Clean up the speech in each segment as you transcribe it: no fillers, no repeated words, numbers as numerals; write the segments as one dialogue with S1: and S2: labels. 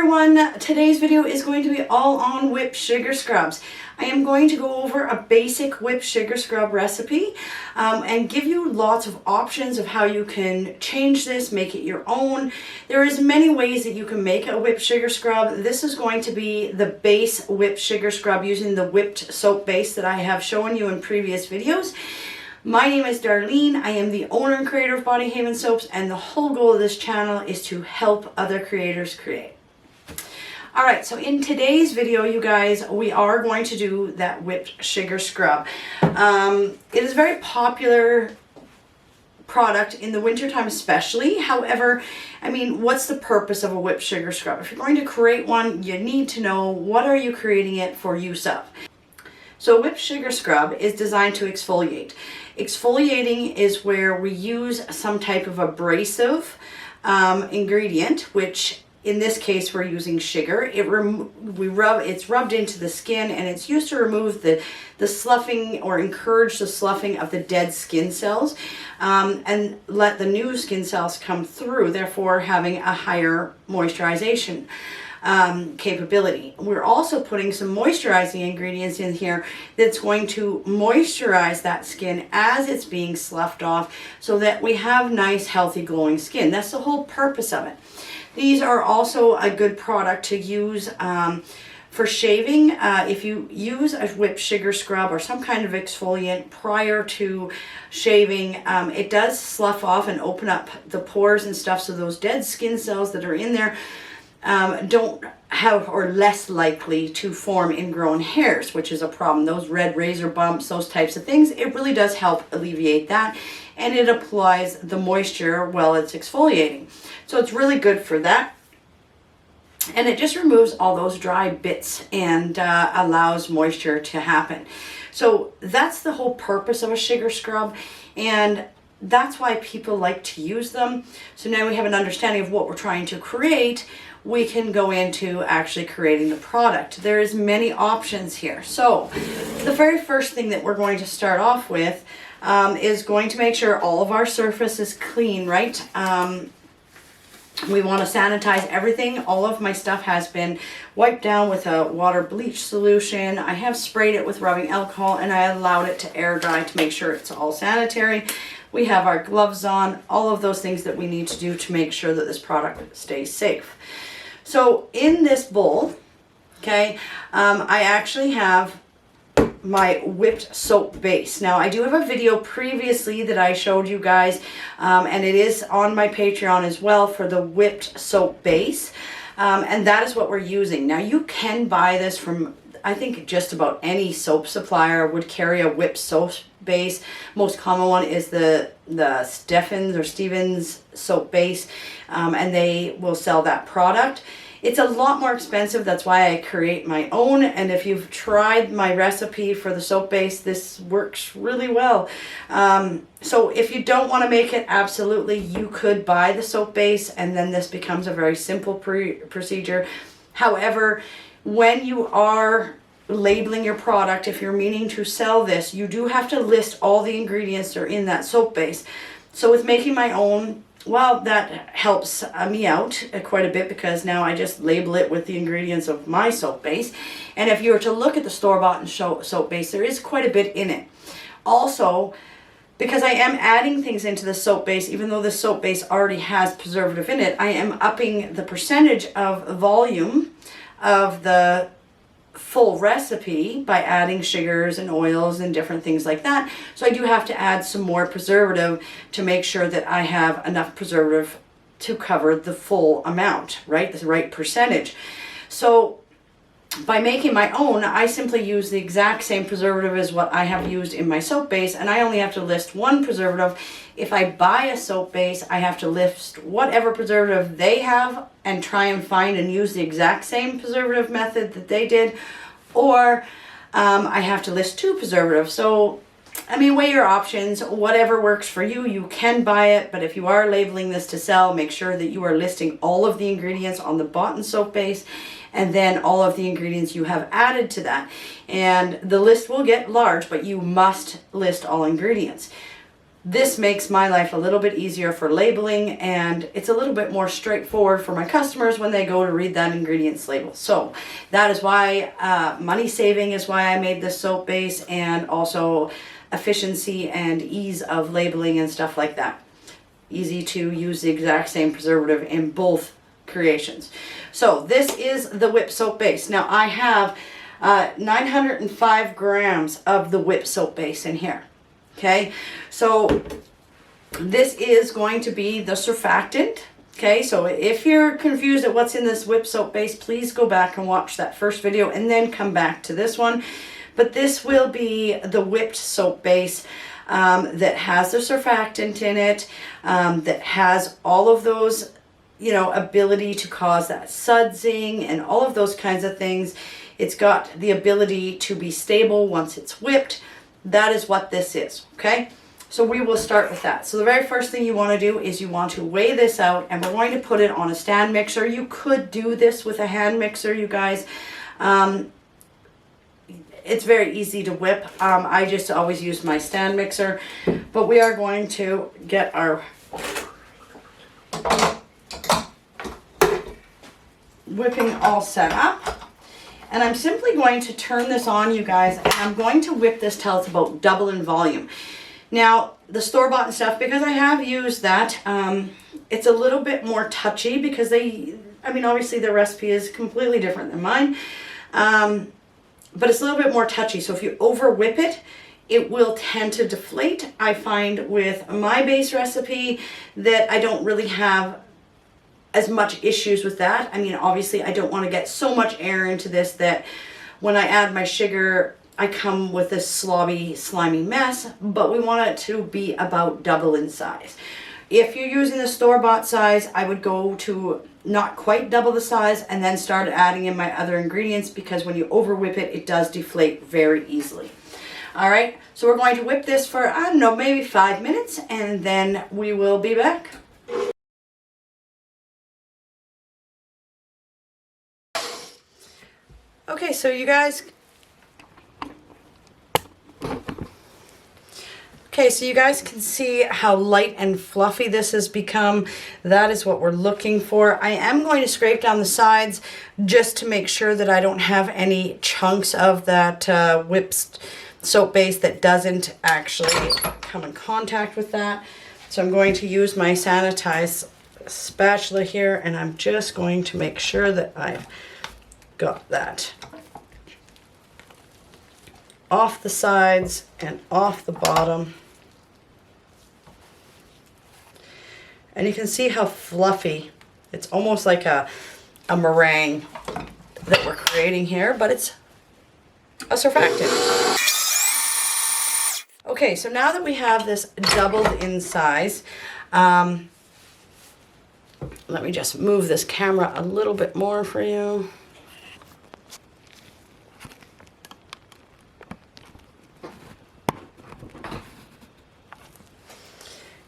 S1: everyone, today's video is going to be all on whipped sugar scrubs. I am going to go over a basic whipped sugar scrub recipe and give you lots of options of how you can change this, make it your own. There is many ways that you can make a whipped sugar scrub. This is going to be the base whipped sugar scrub using the whipped soap base that I have shown you in previous videos. My name is Darlene. I am the owner and creator of Body Haven Soaps, and the whole goal of this channel is to help other creators create. Alright, so in today's video, you guys, we are going to do that whipped sugar scrub. It is a very popular product in the wintertime especially. However, I mean, what's the purpose of a whipped sugar scrub? If you're going to create one, you need to know what are you creating it for use of. So a whipped sugar scrub is designed to exfoliate. Exfoliating is where we use some type of abrasive ingredient, which in this case we're using sugar. It's rubbed into the skin, and it's used to remove the sloughing or encourage the sloughing of the dead skin cells and let the new skin cells come through, therefore having a higher moisturization capability. We're also putting some moisturizing ingredients in here that's going to moisturize that skin as it's being sloughed off so that we have nice, healthy, glowing skin. That's the whole purpose of it. These are also a good product to use for shaving. If you use a whipped sugar scrub or some kind of exfoliant prior to shaving, it does slough off and open up the pores and stuff, so those dead skin cells that are in there don't have or less likely to form ingrown hairs, which is a problem. Those red razor bumps, those types of things, it really does help alleviate that, and it applies the moisture while it's exfoliating. So it's really good for that. And it just removes all those dry bits and allows moisture to happen. So that's the whole purpose of a sugar scrub, and that's why people like to use them. So now we have an understanding of what we're trying to create. We can go into actually creating the product. There's many options here. So the very first thing that we're going to start off with is going to make sure all of our surface is clean, right? We want to sanitize everything. All of my stuff has been wiped down with a water bleach solution. I have sprayed it with rubbing alcohol, and I allowed it to air dry to make sure it's all sanitary. We have our gloves on, all of those things that we need to do to make sure that this product stays safe. So in this bowl, okay, I actually have my whipped soap base. Now I do have a video previously that I showed you guys, and it is on my Patreon as well, for the whipped soap base, and that is what we're using. Now you can buy this from, I think just about any soap supplier would carry a whipped soap base. Most common one is the Stevens soap base, and they will sell that product. It's a lot more expensive. That's why I create my own. And if you've tried my recipe for the soap base, this works really well. So if you don't want to make it, absolutely, you could buy the soap base, and then this becomes a very simple procedure. However, when you are labeling your product, if you're meaning to sell this, you do have to list all the ingredients that are in that soap base. So with making my own, well, that helps me out quite a bit, because now I just label it with the ingredients of my soap base. And if you were to look at the store-bought soap base, there is quite a bit in it. Also, because I am adding things into the soap base, even though the soap base already has preservative in it, I am upping the percentage of volume of the full recipe by adding sugars and oils and different things like that. So I do have to add some more preservative to make sure that I have enough preservative to cover the full amount, right? The right percentage. So by making my own, I simply use the exact same preservative as what I have used in my soap base, and I only have to list one preservative. If I buy a soap base, I have to list whatever preservative they have and try and find and use the exact same preservative method that they did, or I have to list two preservatives. So, I mean, weigh your options. Whatever works for you, you can buy it, but if you are labeling this to sell, make sure that you are listing all of the ingredients on the bought soap base, and then all of the ingredients you have added to that. And the list will get large, but you must list all ingredients. This makes my life a little bit easier for labeling, and it's a little bit more straightforward for my customers when they go to read that ingredients label. So that is why money saving is why I made this soap base, and also efficiency and ease of labeling and stuff like that. Easy to use the exact same preservative in both creations. So this is the whip soap base. Now I have 905 grams of the whip soap base in here. Okay, so this is going to be the surfactant. Okay, so if you're confused at what's in this whip soap base, please go back and watch that first video and then come back to this one. But this will be the whipped soap base that has the surfactant in it, that has all of those, you know, ability to cause that sudsing and all of those kinds of things. It's got the ability to be stable once it's whipped. That is what this is, okay? So we will start with that. So the very first thing you want to do is you want to weigh this out, and we're going to put it on a stand mixer. You could do this with a hand mixer, you guys. It's very easy to whip. I just always use my stand mixer, but we are going to get our whipping all set up. And I'm simply going to turn this on, you guys, and I'm going to whip this till it's about double in volume. Now, the store-bought and stuff, because I have used that, it's a little bit more touchy because obviously their recipe is completely different than mine. But it's a little bit more touchy. So if you over whip it, it will tend to deflate. I find with my base recipe that I don't really have as much issues with that. I mean, obviously I don't want to get so much air into this that when I add my sugar, I come with this slobby, slimy mess, but we want it to be about double in size. If you're using the store-bought size, I would go to not quite double the size and then start adding in my other ingredients, because when you over whip it, it does deflate very easily. All right, so we're going to whip this for, I don't know, maybe 5 minutes, and then we will be back. Okay, so you guys, can see how light and fluffy this has become. That is what we're looking for. I am going to scrape down the sides just to make sure that I don't have any chunks of that whipped soap base that doesn't actually come in contact with that. So I'm going to use my sanitized spatula here, and I'm just going to make sure that I've got that off the sides and off the bottom. And you can see how fluffy, it's almost like a meringue that we're creating here, but it's a surfactant. Okay, so now that we have this doubled in size, let me just move this camera a little bit more for you.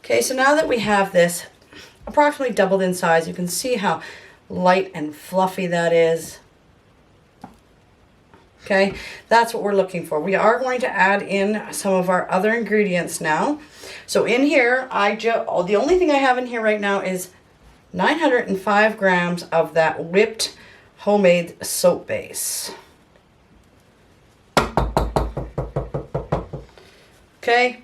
S1: Okay, so now that we have this approximately doubled in size, you can see how light and fluffy that is. Okay, that's what we're looking for. We are going to add in some of our other ingredients now. So in here, the only thing I have in here right now is 905 grams of that whipped homemade soap base. Okay.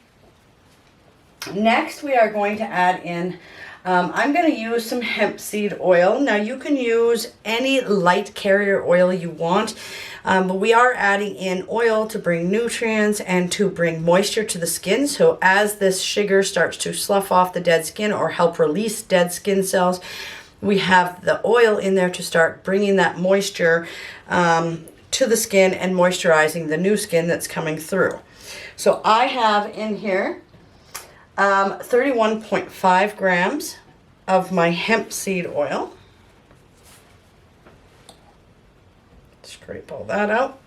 S1: Next, we are going to add in, I'm going to use some hemp seed oil. Now, you can use any light carrier oil you want, but we are adding in oil to bring nutrients and to bring moisture to the skin. So as this sugar starts to slough off the dead skin or help release dead skin cells, we have the oil in there to start bringing that moisture to the skin and moisturizing the new skin that's coming through. So I have in here 31.5 grams of my hemp seed oil. Scrape all that out.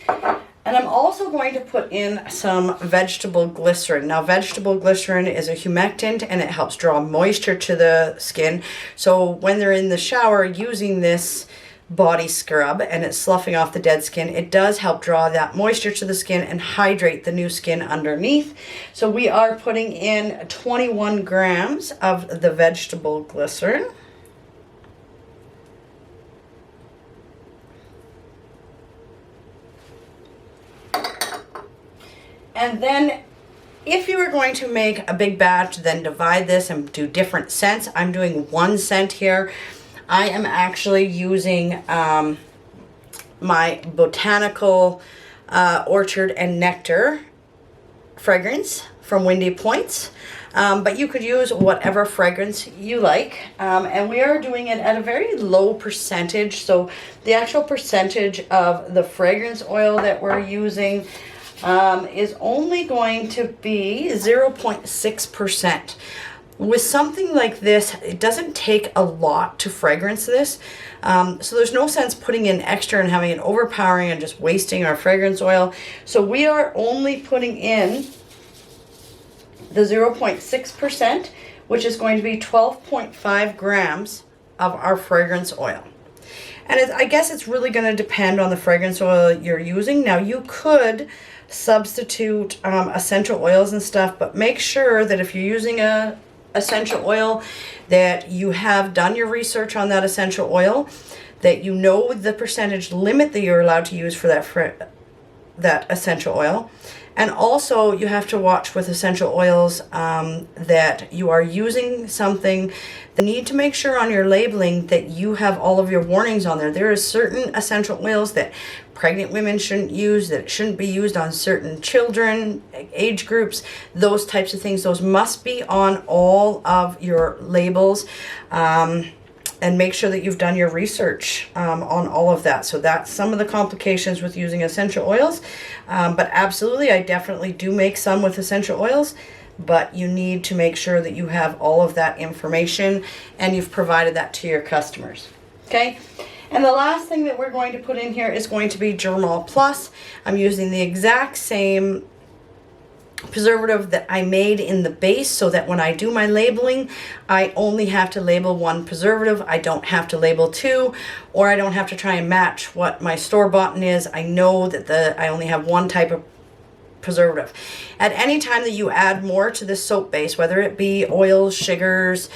S1: And I'm also going to put in some vegetable glycerin. Now, vegetable glycerin is a humectant and it helps draw moisture to the skin. So when they're in the shower using this body scrub and it's sloughing off the dead skin, it does help draw that moisture to the skin and hydrate the new skin underneath. So we are putting in 21 grams of the vegetable glycerin. And then if you are going to make a big batch, then divide this and do different scents. I'm doing 1 scent here. I am actually using my botanical orchard and nectar fragrance from Windy Points. But you could use whatever fragrance you like. And we are doing it at a very low percentage. So the actual percentage of the fragrance oil that we're using is only going to be 0.6%. With something like this, it doesn't take a lot to fragrance this. So there's no sense putting in extra and having it overpowering and just wasting our fragrance oil. So we are only putting in the 0.6%, which is going to be 12.5 grams of our fragrance oil. And I guess it's really going to depend on the fragrance oil you're using. Now you could substitute essential oils and stuff, but make sure that if you're using a essential oil, that you have done your research on that essential oil, that you know the percentage limit that you're allowed to use for that essential oil. And also you have to watch with essential oils that you are using something. You need to make sure on your labeling that you have all of your warnings on there. There are certain essential oils that pregnant women shouldn't use, that shouldn't be used on certain children, age groups, those types of things. Those must be on all of your labels. And make sure that you've done your research on all of that. So that's some of the complications with using essential oils. But absolutely, I definitely do make some with essential oils, but you need to make sure that you have all of that information and you've provided that to your customers. Okay? And the last thing that we're going to put in here is going to be Dermal Plus. I'm using the exact same preservative that I made in the base, so that when I do my labeling, I only have to label 1 preservative. I don't have to label 2, or I don't have to try and match what my store-bought is. I know that I only have 1 type of preservative. At any time that you add more to this soap base, whether it be oils, sugars,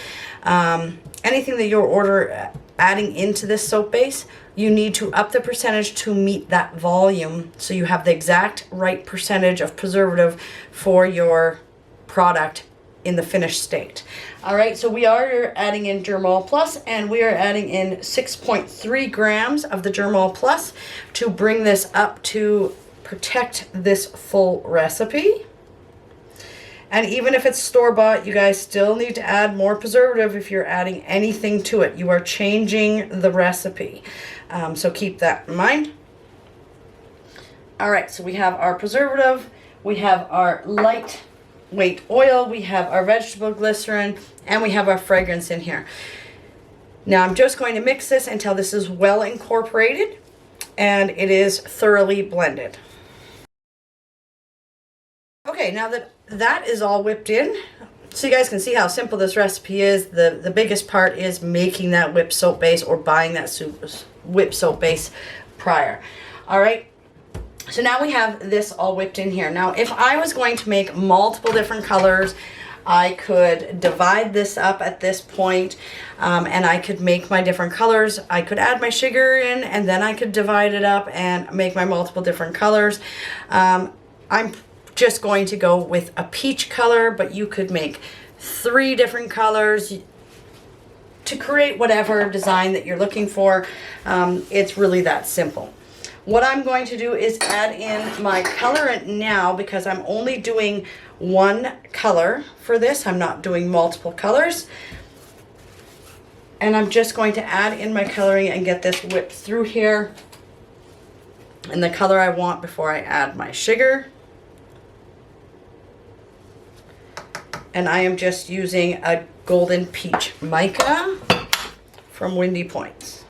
S1: anything that you're adding into this soap base, you need to up the percentage to meet that volume, so you have the exact right percentage of preservative for your product in the finished state. All right, so we are adding in Dermal Plus, and we are adding in 6.3 grams of the Dermal Plus to bring this up to protect this full recipe. And even if it's store-bought, you guys still need to add more preservative if you're adding anything to it. You are changing the recipe. So keep that in mind. All right, so we have our preservative, we have our lightweight oil, we have our vegetable glycerin, and we have our fragrance in here. Now I'm just going to mix this until this is well incorporated and it is thoroughly blended. Okay, now that that is all whipped in, so you guys can see how simple this recipe is. The biggest part is making that whipped soap base or buying that whipped soap base prior. All right, so now we have this all whipped in here. Now, if I was going to make multiple different colors, I could divide this up at this point, and I could make my different colors. I could add my sugar in, and then I could divide it up and make my multiple different colors. I'm just going to go with a peach color, but you could make 3 different colors to create whatever design that you're looking for. It's really that simple. What I'm going to do is add in my colorant now, because I'm only doing 1 color for this. I'm not doing multiple colors. And I'm just going to add in my coloring and get this whipped through here in the color I want before I add my sugar. And I am just using a golden peach mica from Windy Points.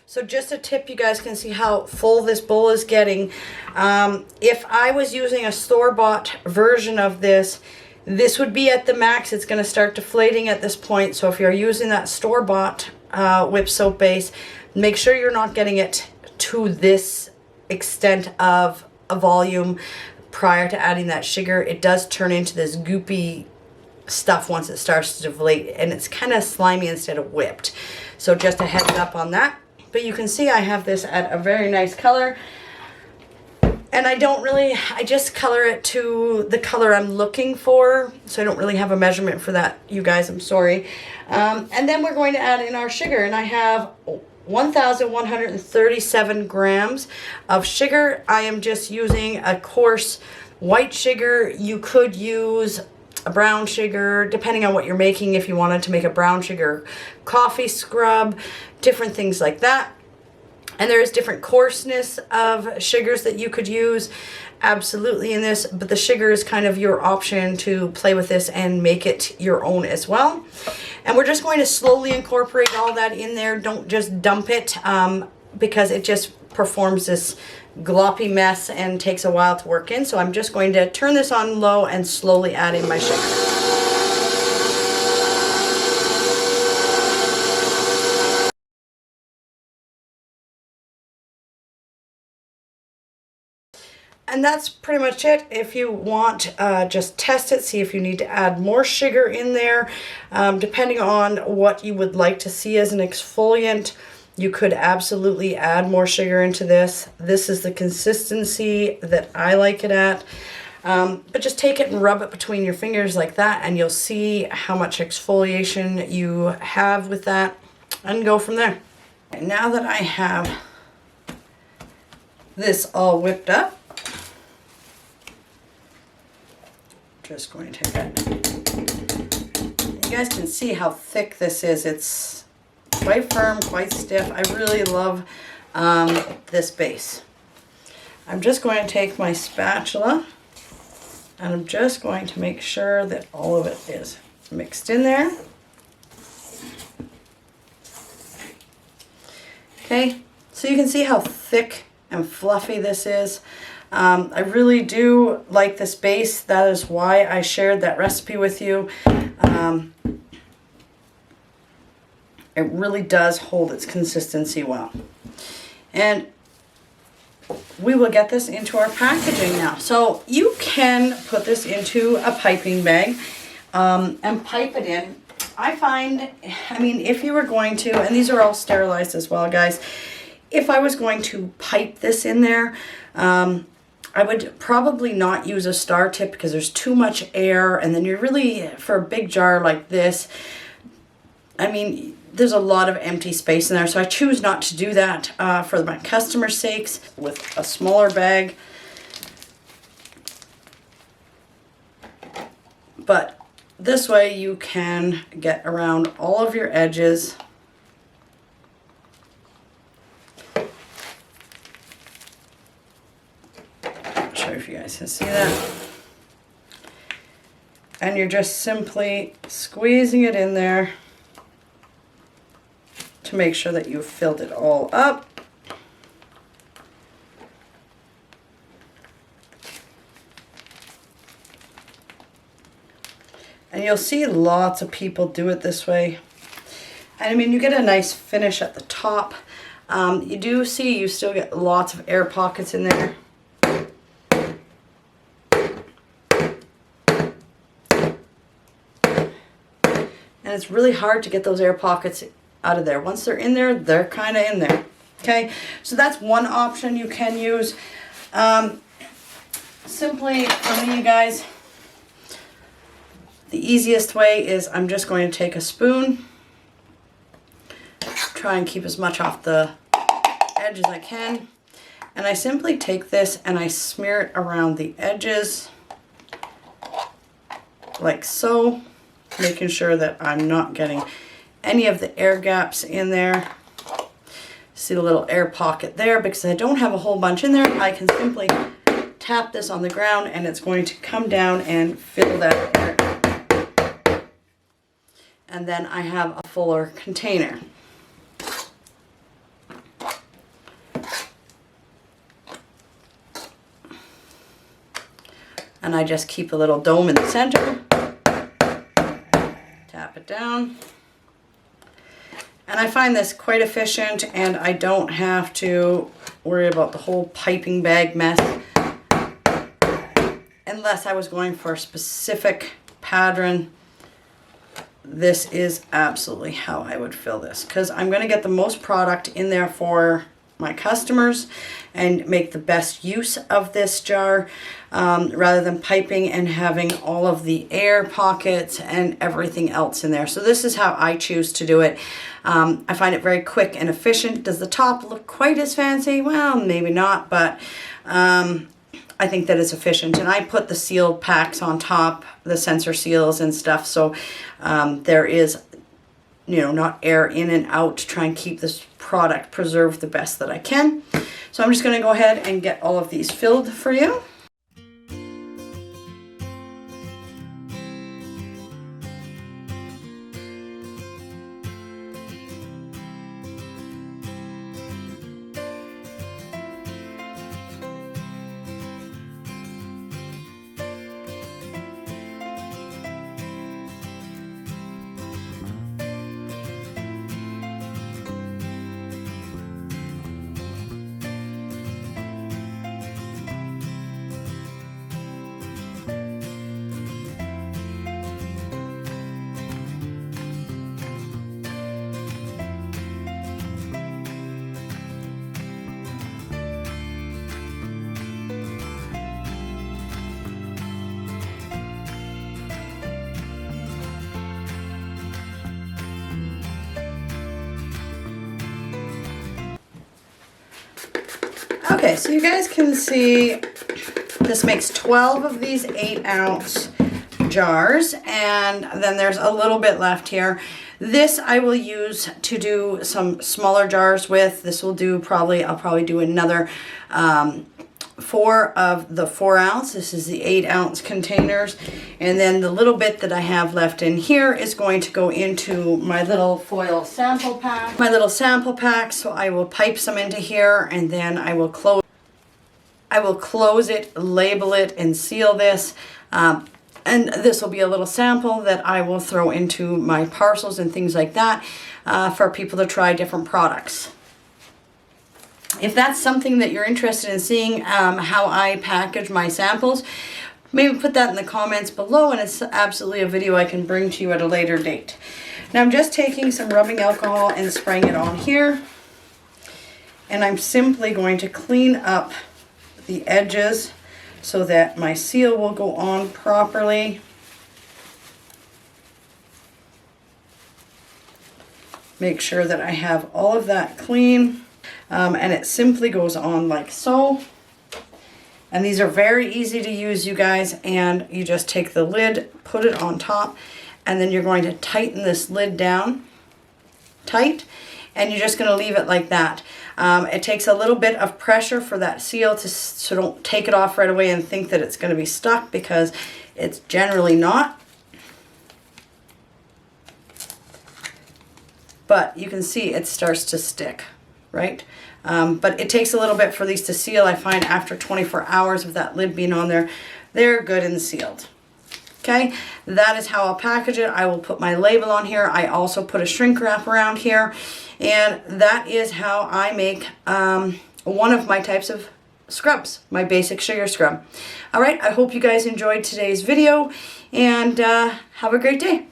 S1: So just a tip, you guys can see how full this bowl is getting. If I was using a store-bought version of this, This would be at the max. It's going to start deflating at this point. So if you're using that store-bought whip soap base, make sure you're not getting it to this extent of a volume prior to adding that sugar. It does turn into this goopy stuff once it starts to deflate, and it's kind of slimy instead of whipped. So just a heads up on that. But you can see I have this at a very nice color. And I just color it to the color I'm looking for. So I don't really have a measurement for that, you guys, I'm sorry. And then we're going to add in our sugar. And I have 1,137 grams of sugar. I am just using a coarse white sugar. You could use a brown sugar, depending on what you're making, if you wanted to make a brown sugar coffee scrub, different things like that. And there's different coarseness of sugars that you could use absolutely in this, but the sugar is kind of your option to play with this and make it your own as well. And we're just going to slowly incorporate all that in there. Don't just dump it because it just performs this gloppy mess and takes a while to work in. So I'm just going to turn this on low and slowly add in my sugar. And that's pretty much it. If you want, just test it, see if you need to add more sugar in there. Depending on what you would like to see as an exfoliant, you could absolutely add more sugar into this. This is the consistency that I like it at. But just take it and rub it between your fingers like that, and you'll see how much exfoliation you have with that, and go from there. And now that I have this all whipped up, just going to get, you guys can see how thick this is. It's quite firm, quite stiff. I really love this base. I'm just going to take my spatula and I'm just going to make sure that all of it is mixed in there. Okay, so you can see how thick and fluffy this is. I really do like this base. That is why I shared that recipe with you. It really does hold its consistency well. And we will get this into our packaging now. So you can put this into a piping bag and pipe it in. I find, if you were going to, and these are all sterilized as well, guys, if I was going to pipe this in there, I would probably not use a star tip because there's too much air, and then you're really, for a big jar like this, there's a lot of empty space in there, so I choose not to do that for my customers' sakes with a smaller bag. But this way you can get around all of your edges. If you guys can see that, and you're just simply squeezing it in there to make sure that you've filled it all up. And you'll see lots of people do it this way, and you get a nice finish at the top. You do see you still get lots of air pockets in there. And it's really hard to get those air pockets out of there. Once they're in there, they're kind of in there. Okay, so that's one option you can use. Simply, for me, you guys, the easiest way is I'm just going to take a spoon, try and keep as much off the edge as I can, and I simply take this and I smear it around the edges, like so, making sure that I'm not getting any of the air gaps in there. See the little air pocket there? Because I don't have a whole bunch in there, I can simply tap this on the ground and it's going to come down and fill that air. And then I have a fuller container. And and I just keep a little dome in the center. Tap it down. And I find this quite efficient, and I don't have to worry about the whole piping bag mess unless I was going for a specific pattern. This is absolutely how I would fill this, because I'm going to get the most product in there for my customers and make the best use of this jar, rather than piping and having all of the air pockets and everything else in there. So this is how I choose to do it. I find it very quick and efficient. Does the top look quite as fancy? Well, maybe not, but I think that it's efficient. And I put the sealed packs on top, the sensor seals and stuff, so there is, you know, not air in and out to try and keep this product preserved the best that I can. So I'm just going to go ahead and get all of these filled for you. Okay, so you guys can see this makes 12 of these 8-ounce jars, and then there's a little bit left here. This I will use to do some smaller jars with. This will do I'll probably do another 4 of the 4-ounce. This is the 8-ounce containers, and then the little bit that I have left in here is going to go into my little foil sample pack. So I will pipe some into here, and then I will close it, label it, and seal this. And this will be a little sample that I will throw into my parcels and things like that for people to try different products. If that's something that you're interested in seeing, how I package my samples, maybe put that in the comments below, and it's absolutely a video I can bring to you at a later date. Now I'm just taking some rubbing alcohol and spraying it on here, and I'm simply going to clean up the edges so that my seal will go on properly. Make sure that I have all of that clean. And it simply goes on like so. And these are very easy to use, you guys, and you just take the lid, put it on top, and then you're going to tighten this lid down tight, and you're just going to leave it like that. It takes a little bit of pressure for that seal so don't take it off right away and think that it's going to be stuck, because it's generally not. But you can see it starts to stick, right? But it takes a little bit for these to seal. I find after 24 hours of that lid being on there, they're good and sealed. Okay, that is how I'll package it. I will put my label on here. I also put a shrink wrap around here, and that is how I make one of my types of scrubs, my basic sugar scrub. All right, I hope you guys enjoyed today's video, and have a great day.